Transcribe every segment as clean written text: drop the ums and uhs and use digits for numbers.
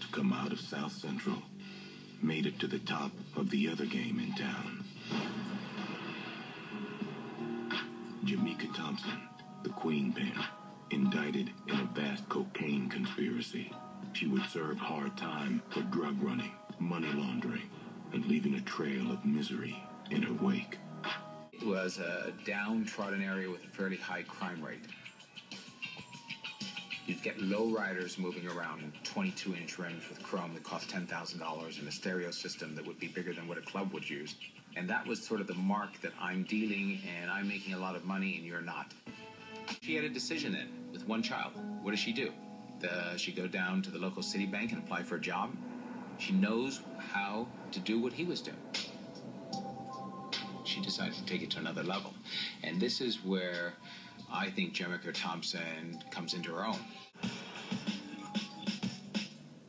to come out of South Central, made it to the top of the other game in town. Jemeker Thompson, the queen pin, indicted in a vast cocaine conspiracy. She would serve hard time for drug running, money laundering, and leaving a trail of misery in her wake. It was a downtrodden area with a fairly high crime rate. You'd get low-riders moving around in 22-inch rims with chrome that cost $10,000 and a stereo system that would be bigger than what a club would use. And that was sort of the mark that I'm dealing and I'm making a lot of money and you're not. She had a decision then with one child. What does she do? Does she go down to the local city bank and apply for a job? She knows how to do what he was doing. She decided to take it to another level. And this is where I think Jemeker Thompson comes into her own.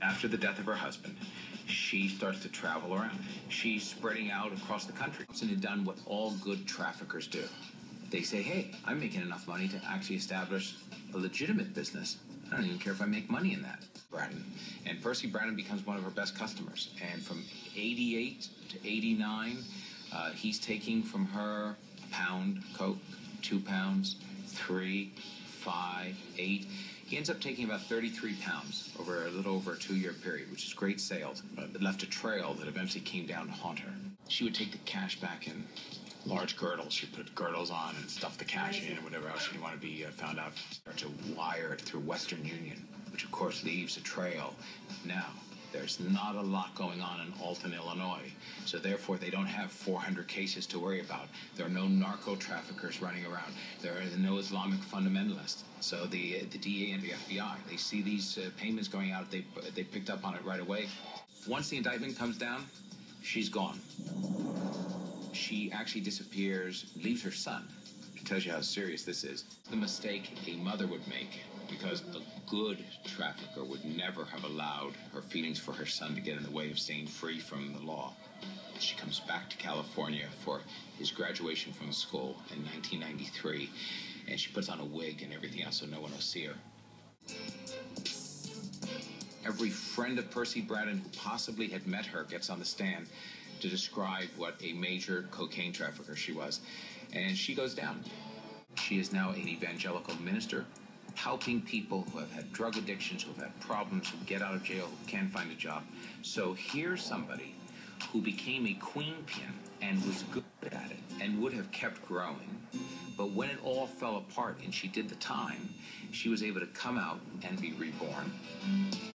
After the death of her husband, she starts to travel around. She's spreading out across the country. Thompson had done what all good traffickers do. They say, hey, I'm making enough money to actually establish a legitimate business. I don't even care if I make money in that. Braden. And Percy Braden becomes one of her best customers. And from 88 to 89, he's taking from her a pound coke, 2 pounds, 3, 5, 8. He ends up taking about 33 pounds over a little over a 2-year period, which is great sales. But it left a trail that eventually came down to haunt her. She would take the cash back in large girdles. She'd put girdles on and stuff the cash in and whatever else she didn't want to be found out. Start to wire it through Western Union, which of course leaves a trail. Now, there's not a lot going on in Alton, Illinois, so therefore they don't have 400 cases to worry about. There are no narco traffickers running around. There are no Islamic fundamentalists. So the DA and the FBI, they see these payments going out, they picked up on it right away. Once the indictment comes down, she's gone. She actually disappears, leaves her son. It tells you how serious this is. The mistake a mother would make, because a good trafficker would never have allowed her feelings for her son to get in the way of staying free from the law. She comes back to California for his graduation from school in 1993, and she puts on a wig and everything else so no one will see her. Every friend of Percy Braden who possibly had met her gets on the stand to describe what a major cocaine trafficker she was, and she goes down. She is now an evangelical minister, helping people who have had drug addictions, who have had problems, who get out of jail, who can't find a job. So here's somebody who became a queen pin and was good at it and would have kept growing. But when it all fell apart and she did the time, she was able to come out and be reborn.